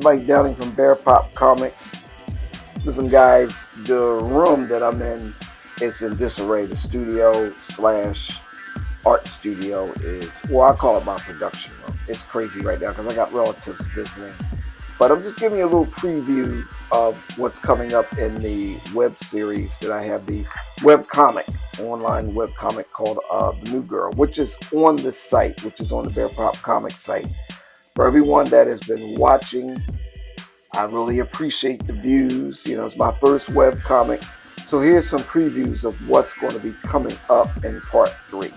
Mike Downing from Bearpop Comics. Listen, guys, the room that I'm in is in disarray. The studio slash art studio is, well, I call it my production room. It's crazy right now because I got relatives visiting. But I'm just giving you a little preview of what's coming up in the web series that I have, the webcomic, online webcomic called The New Girl, which is on this site, which is on the Bearpop Comics site. For everyone that has been watching, I really appreciate the views. You know, it's my first web comic. So here's some previews of what's going to be coming up in part 3.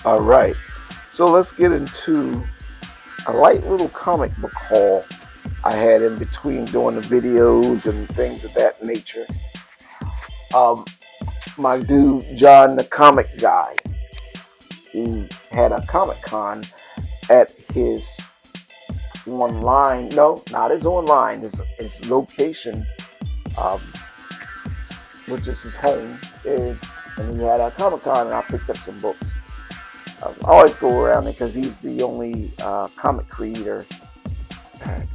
All right. So let's get into a light little comic book haul I had in between doing the videos and things of that nature. My dude, John, the comic guy, he had a Comic Con at his online, no, not his online, his location, which is his home, and he had a Comic Con, and I picked up some books. I always go around there because he's the only comic creator.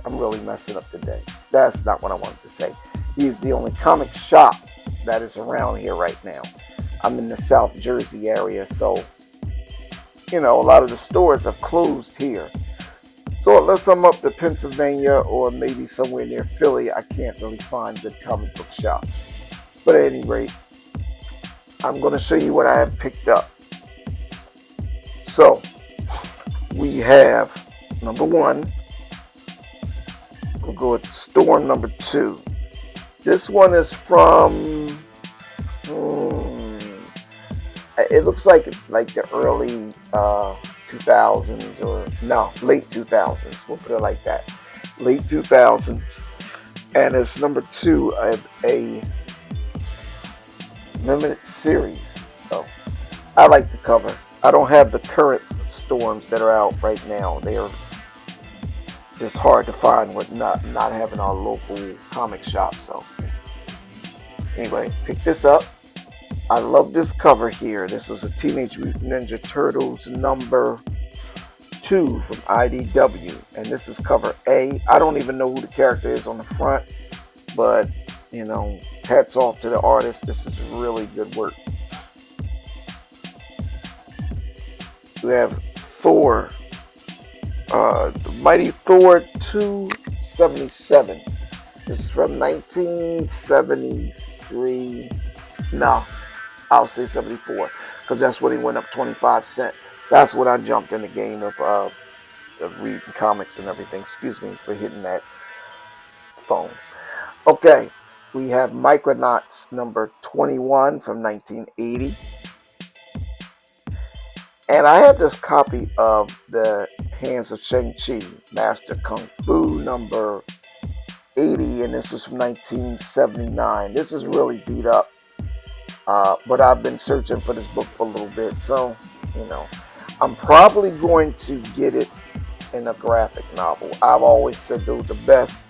I'm really messing up today. That's not what I wanted to say. He's the only comic shop that is around here right now. I'm in the South Jersey area, so you know, a lot of the stores have closed here. So unless I'm up to Pennsylvania or maybe somewhere near Philly, I can't really find good comic book shops. But at any rate, I'm going to show you what I have picked up. So we have number 1. We'll go with Storm number 2. This one is from it looks like the early 2000s, or no, late 2000s. We'll put it like that, late 2000s. And it's number 2 of a limited series. So I like the cover. I don't have the current Storms that are out right now. They are just hard to find with not having our local comic shop. So anyway, pick this up. I love this cover here. This is a Teenage Mutant Ninja Turtles number 2 from IDW. And this is cover A. I don't even know who the character is on the front. But, you know, hats off to the artist. This is really good work. We have Thor. The Mighty Thor 277. This is from 1973. No. I'll say 74, because that's when he went up 25 cents. That's when I jumped in the game of reading comics and everything. Excuse me for hitting that phone. Okay, we have Micronauts number 21 from 1980. And I have this copy of the Hands of Shang-Chi, Master Kung Fu number 80, and this was from 1979. This is really beat up. But I've been searching for this book for a little bit, so, you know, I'm probably going to get it in a graphic novel. I've always said those are best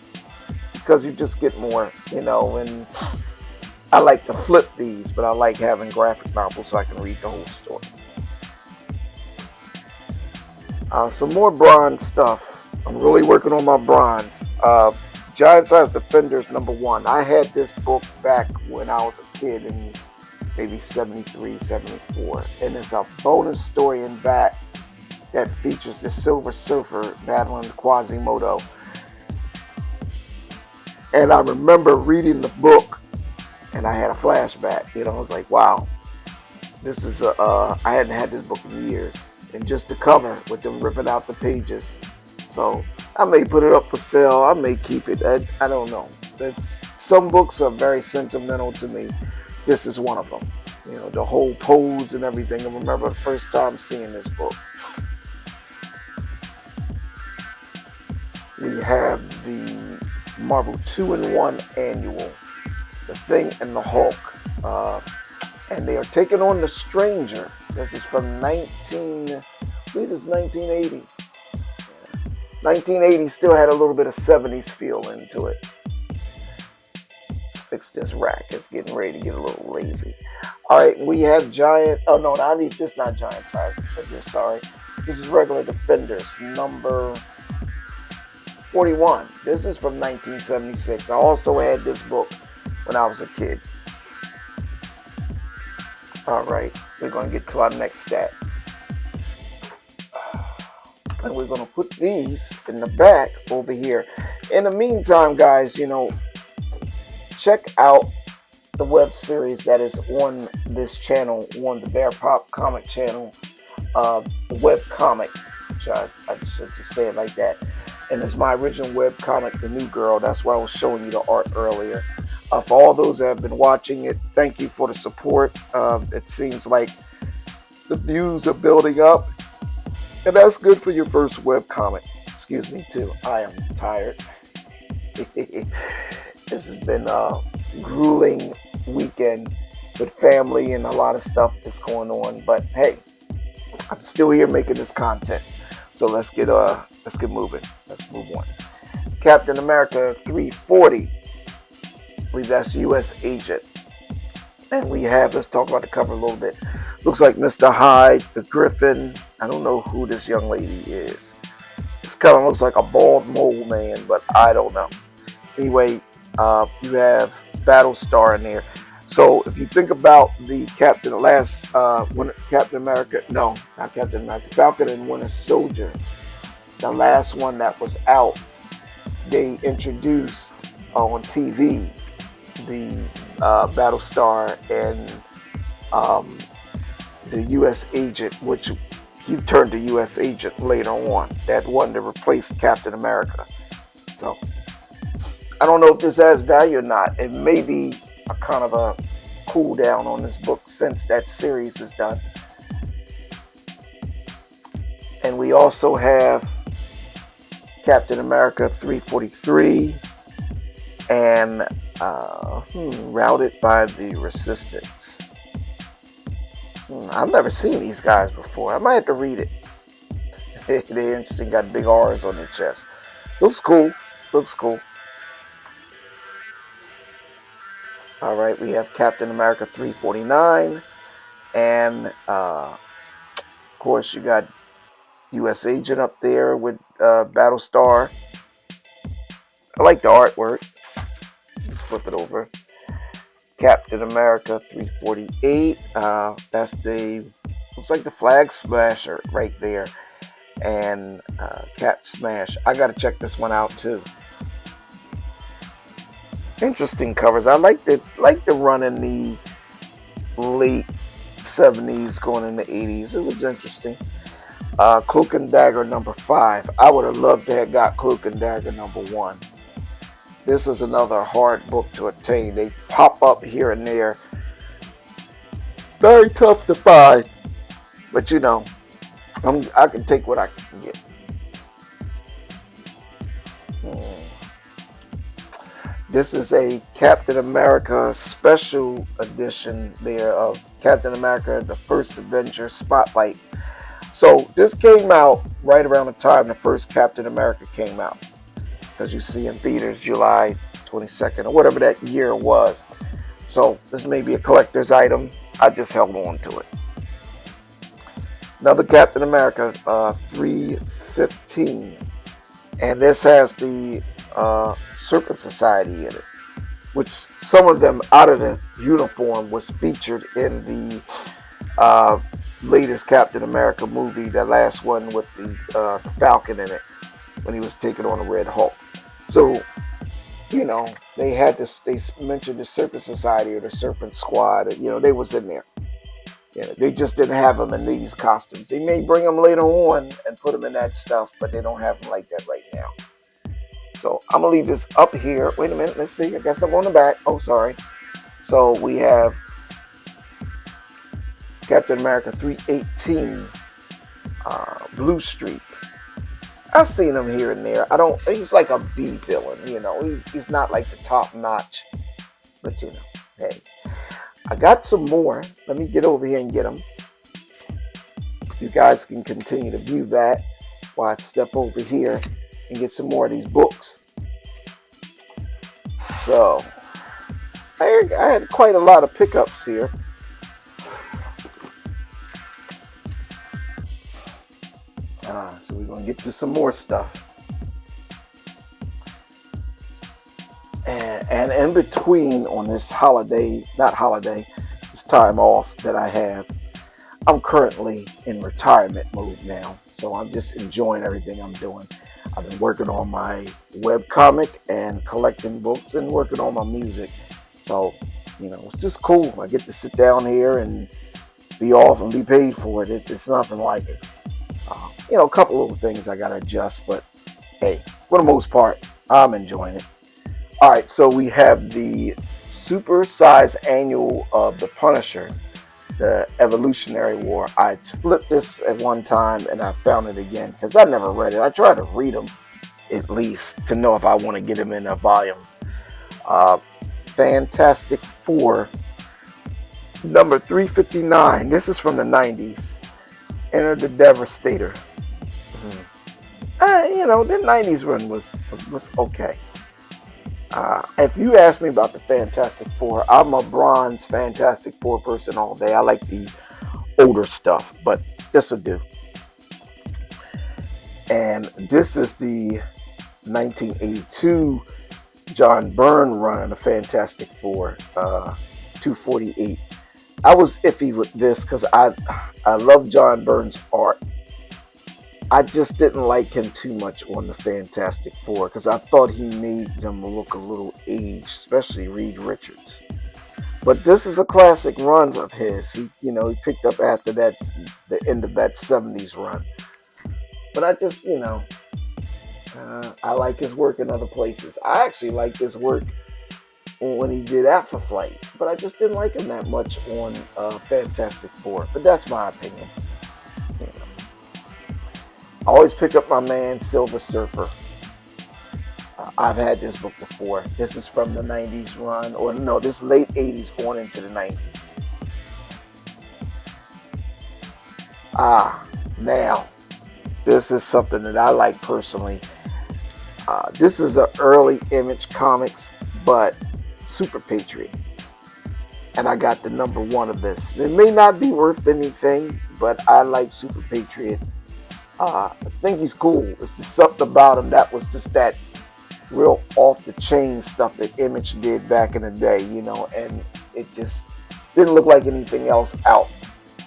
because you just get more, you know, and I like to flip these, but I like having graphic novels so I can read the whole story. Some more bronze stuff. I'm really working on my bronze. Giant Size Defenders number 1. I had this book back when I was a kid in maybe 73, 74. And it's a bonus story in back that features the Silver Surfer battling Quasimodo. And I remember reading the book and I had a flashback. You know, I was like, wow, this is I hadn't had this book in years. And just the cover with them ripping out the pages. So I may put it up for sale. I may keep it. I don't know. Some books are very sentimental to me. This is one of them. You know, the whole pose and everything. I remember the first time seeing this book. We have the Marvel 2-in-1 annual, The Thing and the Hulk. And they are taking on The Stranger. This is from 1980. 1980 still had a little bit of 70s feel into it. Let's fix this rack. It's getting ready to get a little lazy. All right, we have giant. Oh no, I need this. Not giant size Defenders. Sorry, this is regular Defenders number 41. This is from 1976. I also had this book when I was a kid. All right, we're going to get to our next stat. And we're going to put these in the back over here. In the meantime, guys, check out the web series that is on this channel, on the Bearpop comic channel, Webcomic, which I should just say it like that. And it's my original webcomic, The New Girl. That's why I was showing you the art earlier. For all those that have been watching it, thank you for the support. It seems like the views are building up, and that's good for your first webcomic. Excuse me, too. I am tired. This has been a grueling weekend with family and a lot of stuff that's going on. But hey, I'm still here making this content. So let's get moving. Let's move on. Captain America 340. I believe that's U.S. Agent. And let's talk about the cover a little bit. Looks like Mr. Hyde, the Griffin. I don't know who this young lady is. This kind of looks like a bald mole man, but I don't know. Anyway, you have Battlestar in there. So if you think about the Captain America, no, not Captain America, Falcon and Winter Soldier, the last one that was out, they introduced on TV the Battlestar and the U.S. Agent, which he turned to U.S. Agent later on, that one to replace Captain America. So I don't know if this has value or not. It may be a kind of a cool down on this book since that series is done. And we also have Captain America 343 and Routed by the Resistance. I've never seen these guys before. I might have to read it. They're interesting. Got big R's on their chest. Looks cool. Looks cool. All right, we have Captain America 349. And, of course, you got U.S. Agent up there with Battlestar. I like the artwork. Just flip it over. Captain America 348. That's looks like the Flag Smasher right there. And Cap Smash. I got to check this one out too. Interesting covers. I like the run in the late 70s going in the 80s. It was interesting. Cloak and Dagger number 5. I would have loved to have got Cloak and Dagger number 1. This is another hard book to obtain. They pop up here and there. Very tough to find. But I can take what I can get. This is a Captain America special edition there of Captain America, the First Avenger Spotlight. So this came out right around the time the first Captain America came out. As you see in theaters, July 22nd or whatever that year was. So this may be a collector's item. I just held on to it. Another Captain America 315. And this has the Serpent Society in it, which some of them out of the uniform was featured in the latest Captain America movie, the last one with the Falcon in it, when he was taking on the Red Hulk. So, they had this. They mentioned the Serpent Society or the Serpent Squad. They was in there. They just didn't have them in these costumes. They may bring them later on and put them in that stuff, but they don't have them like that right now. So I'm gonna leave this up here. Wait a minute. Let's see. I guess I'm on the back. Oh, sorry. So we have Captain America 318, Blue Streak. I've seen him here and there. He's like a B villain, he's not like the top notch, but hey, I got some more. Let me get over here and get them. You guys can continue to view that while I step over here and get some more of these books. So, I had quite a lot of pickups here. So we're going to get to some more stuff. And in between on this holiday, not holiday, this time off that I have, I'm currently in retirement mode now. So I'm just enjoying everything I'm doing. I've been working on my webcomic and collecting books and working on my music. So, it's just cool. I get to sit down here and be off and be paid for it. It's nothing like it. A couple little things I got to adjust, but hey, for the most part, I'm enjoying it. All right, so we have the super size annual of The Punisher, the Evolutionary War. I flipped this at one time and I found it again because I never read it. I tried to read them at least to know if I want to get them in a volume. Fantastic Four, number 359. This is from the 90s. Enter the Devastator. The 90s run was okay. If you ask me about the Fantastic Four, I'm a bronze Fantastic Four person all day. I like the older stuff, but this will do. And this is the 1982 John Byrne run of the Fantastic Four, 248. I was iffy with this because I love John Byrne's art. I just didn't like him too much on the Fantastic Four because I thought he made them look a little aged, especially Reed Richards. But this is a classic run of his. He picked up after that, the end of that 70s run. But I just, I like his work in other places. I actually like his work when he did Alpha Flight, but I just didn't like him that much on Fantastic Four. But that's my opinion. I always pick up my man Silver Surfer. I've had this book before. This is from the 90s run, or no, this late 80s going into the 90s. Now, this is something that I like personally. This is an early Image Comics, but Super Patriot. And I got the number 1 of this. It may not be worth anything, but I like Super Patriot. I think he's cool. It's just something about him that was just that real off-the-chain stuff that Image did back in the day, and it just didn't look like anything else out.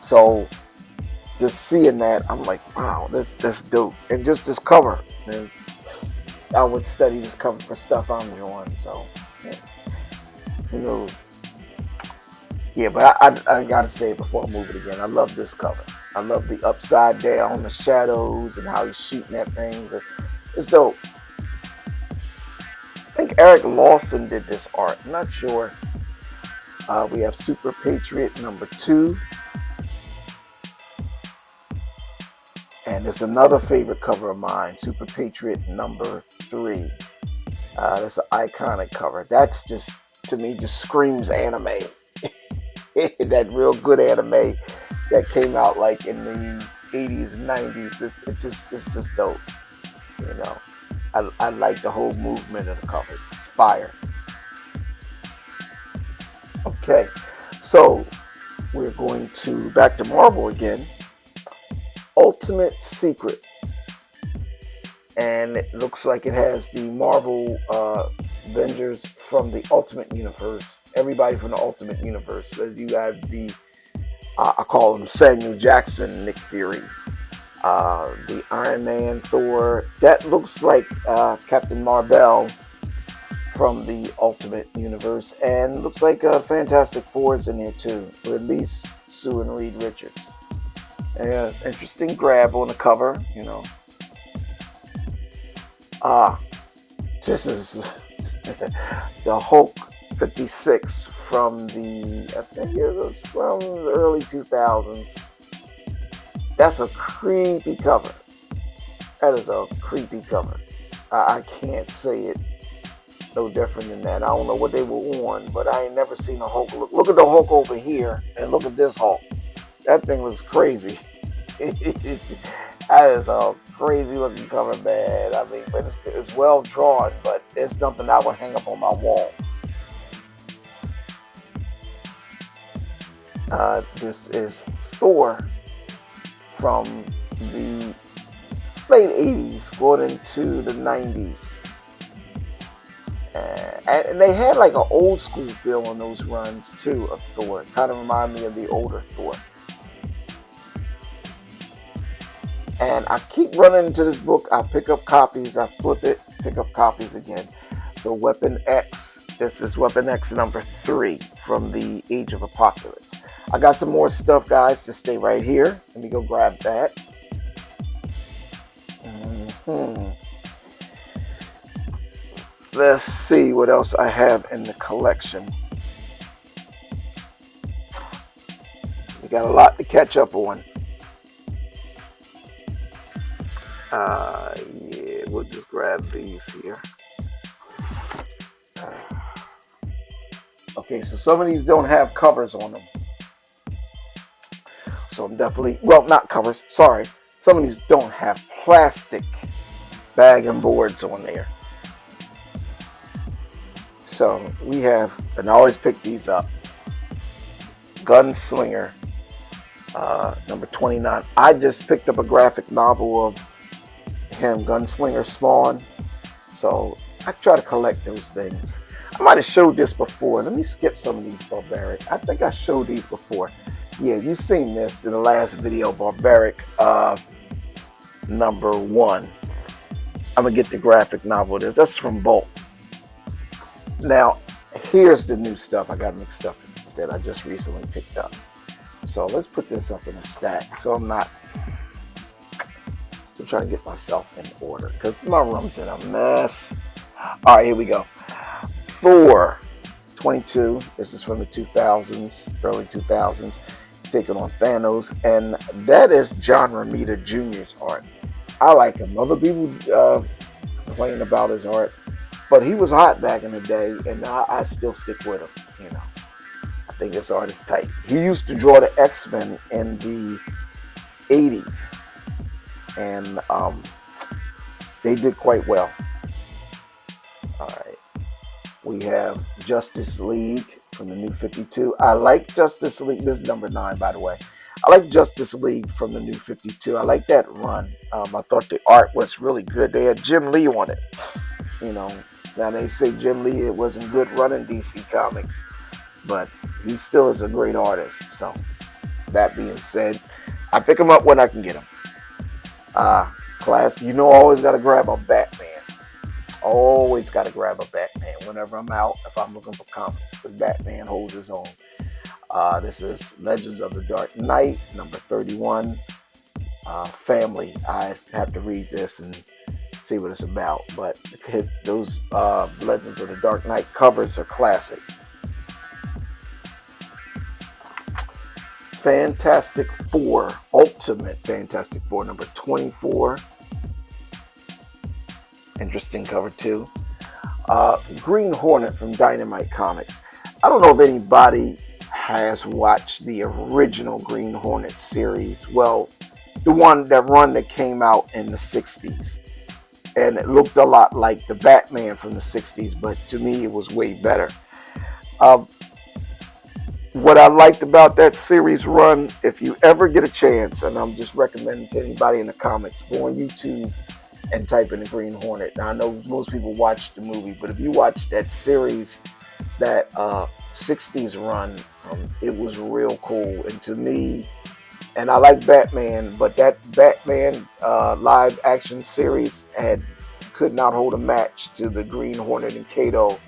So just seeing that, I'm like, wow, that's dope. And just this cover, man, I would study this cover for stuff I'm drawing, so yeah. Who knows? Yeah, but I gotta say it before I move it again. I love this cover. I love the upside down, the shadows, and how he's shooting at things. It's dope. I think Eric Lawson did this art. I'm not sure. We have Super Patriot number 2. And it's another favorite cover of mine, Super Patriot number 3. That's an iconic cover. That's just, to me, just screams anime. That real good anime that came out like in the 80s and 90s. It's just dope. I like the whole movement of the cover. It's fire. Okay, so we're going to back to Marvel again. Ultimate Secret, and it looks like it has the Marvel Avengers from the Ultimate Universe. Everybody from the Ultimate Universe. So you have the I call him Samuel Jackson, Nick Fury, the Iron Man, Thor. That looks like Captain Marvel from the Ultimate Universe, and looks like Fantastic Four is in here too, with at least Sue and Reed Richards. Interesting grab on the cover, This is the Hulk 56 from I think it was from the early 2000s. That's a creepy cover. That is a creepy cover. I can't say it no different than that. I don't know what they were on, but I ain't never seen a Hulk. Look at the Hulk over here, and look at this Hulk. That thing looks crazy. That is a crazy looking cover, man. I mean, but it's well drawn, but it's nothing I would hang up on my wall. This is Thor from the late 80s going into the 90s. And And they had like an old school feel on those runs too of Thor. Kind of remind me of the older Thor. And I keep running into this book. I pick up copies, I flip it, pick up copies again. So Weapon X, this is Weapon X number 3 from the Age of Apocalypse. I got some more stuff, guys. Just stay right here. Let me go grab that. Let's see what else I have in the collection. We got a lot to catch up on. Yeah, we'll just grab these here. Okay, so some of these don't have covers on them. So I'm definitely, well, not covers, sorry. Some of these don't have plastic bag and boards on there. So we have, and I always pick these up, Gunslinger, number 29. I just picked up a graphic novel of him, Gunslinger Spawn. So I try to collect those things. I might have showed this before. Let me skip some of these Barbaric. I think I showed these before. Yeah, you've seen this in the last video, Barbaric number 1. I'm going to get the graphic novel. That's from Bolt. Now, here's the new stuff. I got mixed up that I just recently picked up. So let's put this up in a stack so I'm not still trying to get myself in order because my room's in a mess. All right, here we go. Thor 22. This is from the 2000s, early 2000s, taking on Thanos. And that is John Romita Jr.'s art. I like him. Other people complain about his art, but he was hot back in the day, and I still stick with him. You know, I think his art is tight. He used to draw the X-Men in the 80s, and they did quite well. All right, we have Justice League from the New 52. I like Justice League. This is number 9, by the way. I like Justice League from the New 52. I like that run. I thought the art was really good. They had Jim Lee on it. You know, now they say Jim Lee, it wasn't good running DC Comics, but he still is a great artist. So that being said, I pick him up when I can get him. Class, you know, always got to grab a Batman. Always got to grab a Batman whenever I'm out, if I'm looking for comics, because Batman holds his own. This is Legends of the Dark Knight, number 31. Family. I have to read this and see what it's about, but those Legends of the Dark Knight covers are classic. Fantastic Four, Ultimate Fantastic Four, number 24. Interesting cover too. Green Hornet from Dynamite Comics. I don't know if anybody has watched the original Green Hornet series. Well, the one that came out in the 60s. And it looked a lot like the Batman from the 60s, but to me it was way better. What I liked about that series run, if you ever get a chance, and I'm just recommending to anybody in the comics, go on YouTube and type in the Green Hornet. Now I know most people watch the movie, but if you watch that series, that 60s run, it was real cool. And to me, and I like Batman, but that Batman live action series could not hold a match to the Green Hornet and Kato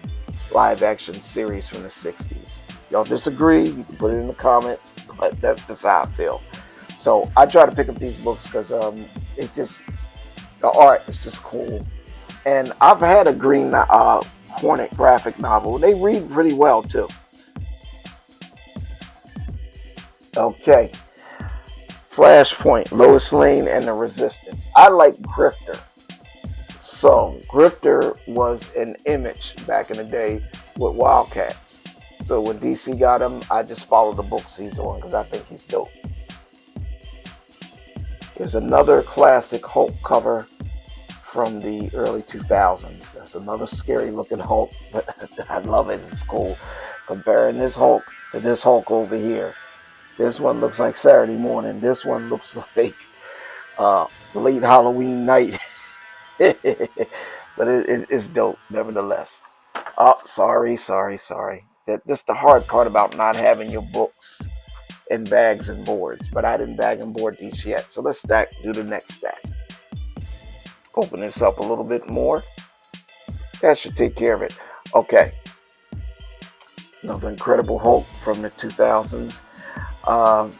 live action series from the 60s. Y'all disagree, you can put it in the comments, but that's just how I feel. So I try to pick up these books because the art is just cool. And I've had a Green Hornet graphic novel. They read pretty well too. Okay. Flashpoint, Lois Lane and the Resistance. I like Grifter. So Grifter was an Image back in the day with Wildcats. So when DC got him, I just followed the books he's on because I think he's dope. Here's another classic Hulk cover from the early 2000s. That's another scary looking Hulk, but I love it. It's cool. Comparing this Hulk to this Hulk over here. This one looks like Saturday morning. This one looks like late Halloween night. But it's dope, nevertheless. Oh, sorry. That's the hard part about not having your books in bags and boards. But I didn't bag and board these yet. So let's do the next stack. Open this up a little bit more. That should take care of it. Okay. Another Incredible Hulk from the 2000s. Um,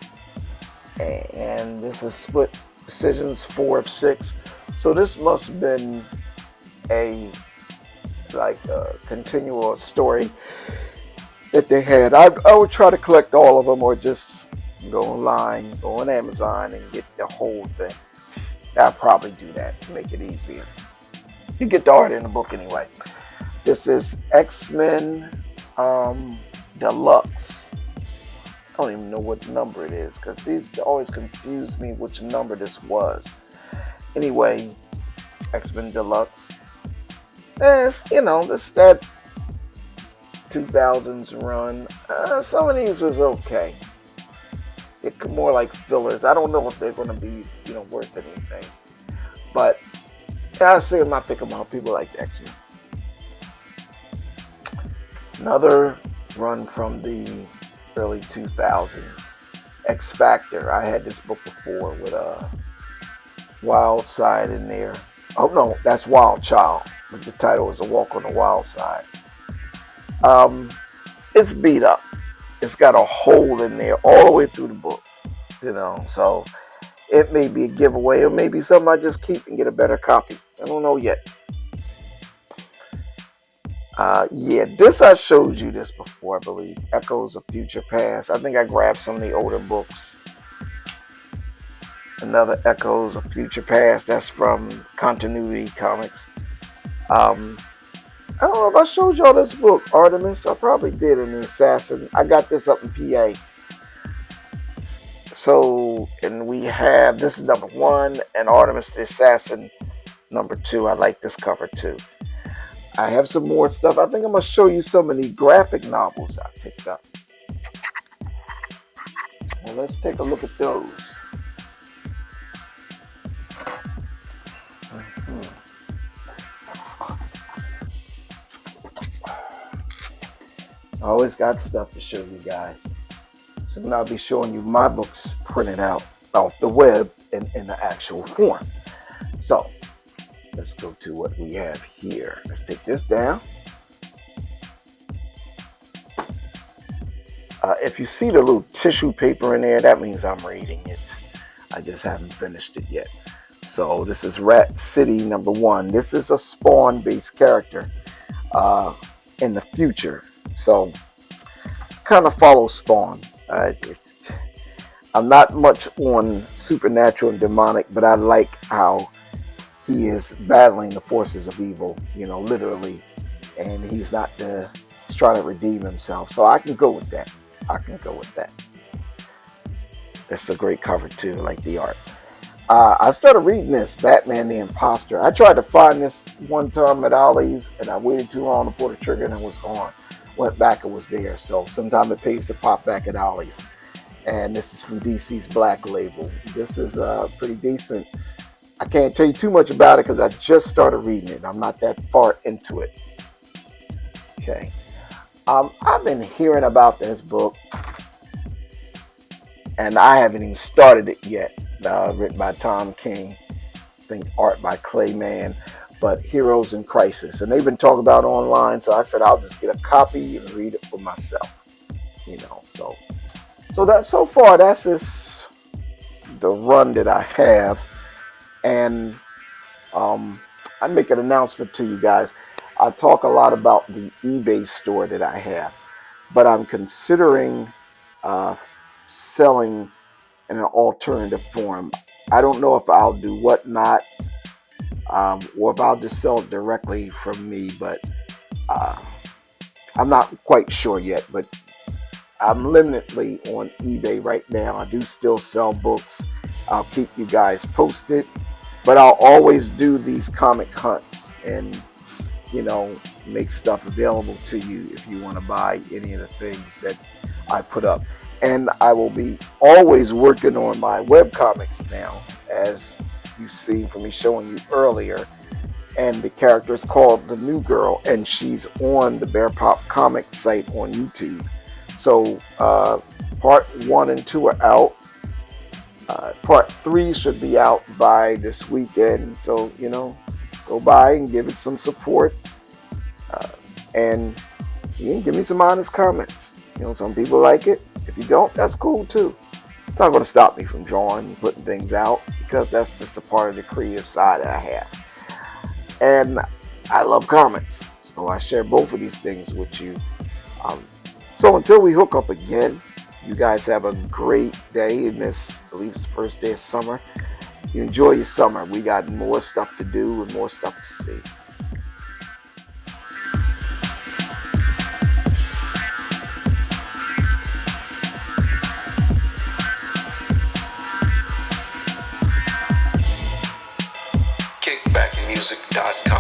and this is split decisions, 4 of 6. So this must have been a a continual story that they had. I would try to collect all of them, or just go online, go on Amazon, and get the whole thing. I'll probably do that to make it easier. You get the art in the book anyway. This is X-Men Deluxe. I don't even know what number it is, because these always confuse me which number this was. Anyway, X-Men Deluxe. This that 2000s run. Some of these was okay. It more like fillers. I don't know if they're going to be, worth anything. But I say I'm not picking about people like the X-Men. Another run from the early 2000s. X Factor. I had this book before with a Wild Side in there. Oh no, that's Wild Child. But the title is A Walk on the Wild Side. It's beat up. It's got a hole in there all the way through the book. So it may be a giveaway, or maybe something I just keep and get a better copy. I don't know yet. This I showed you this before, I believe. Echoes of Future Past. I think I grabbed some of the older books. Another Echoes of Future Past. That's from Continuity Comics. I don't know if I showed y'all this book, Artemis. I probably did in the Assassin. I got this up in PA. So, and we have, this is number 1, and Artemis the Assassin, number 2. I like this cover too. I have some more stuff. I think I'm going to show you some of the graphic novels I picked up. Well, let's take a look at those. I always got stuff to show you guys. Soon I'll be showing you my books printed out off the web in the actual form. So, let's go to what we have here. Let's take this down. If you see the little tissue paper in there, that means I'm reading it. I just haven't finished it yet. So this is Rat City number 1. This is a Spawn-based character in the future. So kind of follow Spawn. I'm not much on supernatural and demonic, but I like how he is battling the forces of evil, literally, and he's trying to redeem himself. So I can go with that. It's a great cover too, I like the art. I started reading this, Batman the Imposter. I tried to find this one time at Ollie's, and I waited too long to pull the trigger, and it was gone. Went back, it was there. So sometimes it pays to pop back at Ollie's. And this is from DC's Black Label. This is pretty decent. I can't tell you too much about it because I just started reading it. I'm not that far into it. Okay. I've been hearing about this book, and I haven't even started it yet. Written by Tom King. I think art by Clayman. But Heroes in Crisis. And they've been talking about it online, so I said I'll just get a copy and read it for myself. So that so far that's just the run that I have. And I make an announcement to you guys. I talk a lot about the eBay store that I have, but I'm considering selling in an alternative form. I don't know if I'll do Whatnot, or if I'll just sell it directly from me, but I'm not quite sure yet. But I'm limitedly on eBay right now. I do still sell books. I'll keep you guys posted, but I'll always do these comic hunts and make stuff available to you if you want to buy any of the things that I put up. And I will be always working on my webcomics now, as you've seen from me showing you earlier. and the character is called the New Girl, and she's on the Bearpop comic site on YouTube. So part 1 and 2 are out. Part 3 should be out by this weekend. So go by and give it some support, and you can give me some honest comments. Some people like it. If you don't, that's cool too. It's not going to stop me from drawing and putting things out, because that's just a part of the creative side that I have. And I love comics, so I share both of these things with you. So until we hook up again, you guys have a great day in this, I believe it's the first day of summer. You enjoy your summer. We got more stuff to do and more stuff to see. Kickbackmusic.com